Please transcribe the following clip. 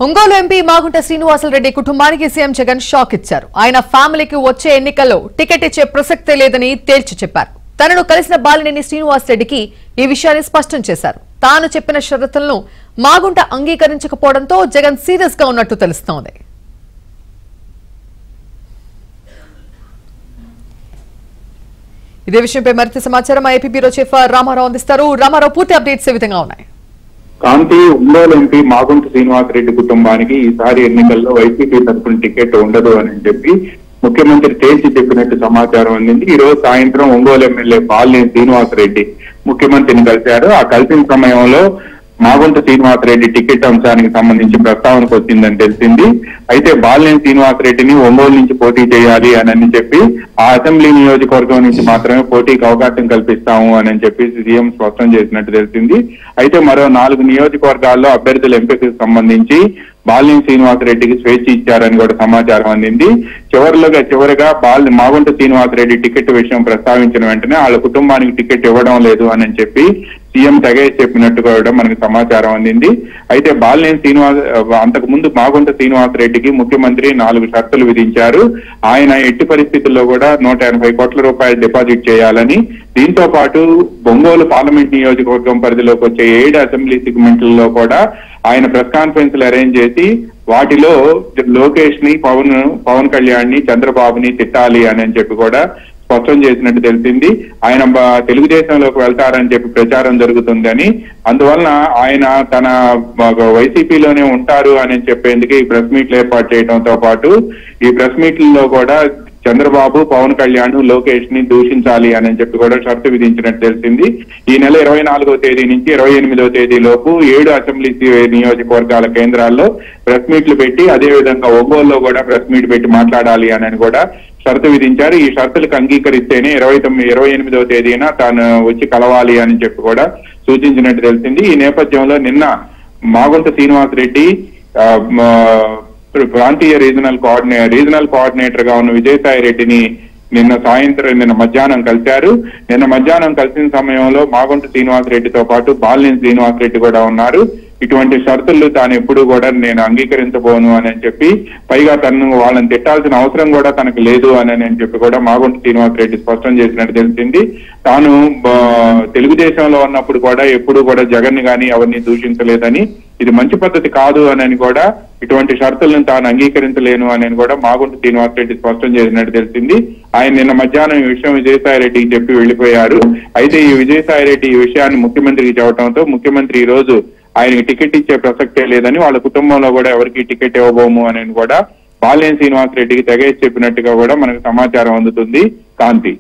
Ongole MP Magunta Srinivasa Reddy కుటుంబానికి CM Jagan shock ఇచ్చారు. ఆయన ఫ్యామిలీకి వచ్చే ఎన్నికల్లో టికెట్ ఇచ్చే ప్రసక్తే లేదని తేల్చి చెప్పారు. తనను కలిసిన బాలినేని శ్రీనివాసరెడ్డికి ఈ విషయాన్ని స్పష్టం చేశారు. తాను చెప్పిన షరతులను మాగుంట అంగీకరించకపోవడంతో జగన్ సీరియస్ గా ఉన్నట్టు తెలుస్తోంది. ఇదే విషయంపై మరింత సమాచారం ఏపీ బ్యూరో చీఫ్ రామారావు అందిస్తారు. రామారావు, పూర్తి అప్డేట్స్ ఏ విధంగా ఉన్నాయి? కాంతి ఒంగోలు ఎంపీ మాగుంట శ్రీనివాసరెడ్డి కుటుంబానికి ఈసారి ఎన్నికల్లో వైసీపీ తరఫున టికెట్ ఉండదు అని చెప్పి ముఖ్యమంత్రి తేల్చి చెప్పినట్టు సమాచారం అందింది. ఈ రోజు సాయంత్రం ఒంగోలు ఎమ్మెల్యే బాలినేని శ్రీనివాసరెడ్డి ముఖ్యమంత్రిని కలిశారు. ఆ కలిసిన సమయంలో మాగుంట శ్రీనివాసరెడ్డి టికెట్ అంశానికి సంబంధించి ప్రస్తావనకు వచ్చిందని తెలిసింది. అయితే బాలినేని శ్రీనివాసరెడ్డిని ఒంగోలు నుంచి పోటీ చేయాలి అని చెప్పి ఆ అసెంబ్లీ నియోజకవర్గం నుంచి మాత్రమే పోటీకి అవకాశం కల్పిస్తాము అని చెప్పి సీఎం స్పష్టం చేసినట్టు తెలిసింది. అయితే మరో 4 నియోజకవర్గాల్లో అభ్యర్థుల ఎంపికకు సంబంధించి బాలినేని శ్రీనివాసరెడ్డికి స్వేచ్ఛ ఇచ్చారని కూడా సమాచారం అందింది. చివరిగా మాగుంట శ్రీనివాసరెడ్డి టికెట్ విషయం ప్రస్తావించిన వెంటనే వాళ్ళ కుటుంబానికి టికెట్ ఇవ్వడం లేదు అని చెప్పి సీఎం తెగేసి చెప్పినట్టు కూడా మనకు సమాచారం అందింది. అయితే బాలినేని అంతకు ముందు మాగుంట శ్రీనివాసరెడ్డికి ముఖ్యమంత్రి 4 షరతులు విధించారు. ఆయన ఎట్టి పరిస్థితుల్లో కూడా 180 కోట్ల రూపాయలు డిపాజిట్ చేయాలని, దీంతో పాటు ఒంగోలు పార్లమెంట్ నియోజకవర్గం పరిధిలోకి వచ్చే 7 అసెంబ్లీ సెగ్మెంట్లలో కూడా ఆయన ప్రెస్ కాన్ఫరెన్స్లు అరేంజ్ చేసి వాటిలో లోకేష్ ని పవన్ కళ్యాణ్ ని చంద్రబాబుని తిట్టాలి అని చెప్పి కూడా స్పష్టం చేసినట్టు తెలిసింది. ఆయన తెలుగుదేశంలోకి వెళ్తారని చెప్పి ప్రచారం జరుగుతుందని, అందువలన ఆయన తన వైసీపీలోనే ఉంటారు అని చెప్పేందుకు ఈ ప్రెస్ మీట్లు ఏర్పాటు చేయడంతో పాటు ఈ ప్రెస్ మీట్లలో కూడా చంద్రబాబు, పవన్ కళ్యాణ్, లోకేష్ ని దూషించాలి అని చెప్పి కూడా షరతు విధించినట్టు తెలిసింది. ఈ నెల 24వ తేదీ నుంచి 28వ తేదీ లోపు 7 అసెంబ్లీ నియోజకవర్గాల కేంద్రాల్లో ప్రెస్ మీట్లు పెట్టి, అదే విధంగా ఒంగోలులో కూడా ప్రెస్ మీట్ పెట్టి మాట్లాడాలి అని కూడా షరతు విధించారు. ఈ షరతులకు అంగీకరిస్తేనే 28వ తేదీన తాను వచ్చి కలవాలి అని చెప్పి కూడా సూచించినట్టు తెలిసింది. ఈ నేపథ్యంలో నిన్న మాగుంట శ్రీనివాసరెడ్డి ప్రాంతీయ రీజనల్ కోఆర్డినేటర్ గా ఉన్న విజయసాయి రెడ్డిని నిన్న మధ్యాహ్నం కలిశారు. నిన్న మధ్యాహ్నం కలిసిన సమయంలో మాగుంట శ్రీనివాసరెడ్డితో పాటు బాలినేని శ్రీనివాసరెడ్డి కూడా ఉన్నారు. ఇటువంటి షరతులు తాను ఎప్పుడు కూడా నేను అంగీకరించబోను అని చెప్పి, పైగా వాళ్ళని తిట్టాల్సిన అవసరం కూడా తనకు లేదు అని చెప్పి కూడా మాగుంట శ్రీనివాసరెడ్డి స్పష్టం చేసినట్టు తెలిసింది. తాను తెలుగుదేశంలో ఉన్నప్పుడు కూడా ఎప్పుడు కూడా జగన్ ని కానీ ఎవరిని దూషించలేదని, ఇది మంచి పద్ధతి కాదు అని కూడా ఇటువంటి షరతులను తాను అంగీకరించలేను అని కూడా మాగుంట శ్రీనివాసరెడ్డి స్పష్టం చేసినట్టు తెలిసింది. ఆయన నిన్న మధ్యాహ్నం ఈ విషయం విజయసాయి రెడ్డికి చెప్పి వెళ్లిపోయారు. అయితే ఈ విజయసాయి రెడ్డి ఈ విషయాన్ని ముఖ్యమంత్రికి చెప్పడంతో ముఖ్యమంత్రి ఈ రోజు ఆయనకి టికెట్ ఇచ్చే ప్రసక్తే లేదని, వాళ్ళ కుటుంబంలో కూడా ఎవరికి టికెట్ ఇవ్వబోము అని కూడా బాలినేని శ్రీనివాసరెడ్డికి తెగేసి చెప్పినట్టుగా కూడా మనకు సమాచారం అందుతుంది. కాంతి.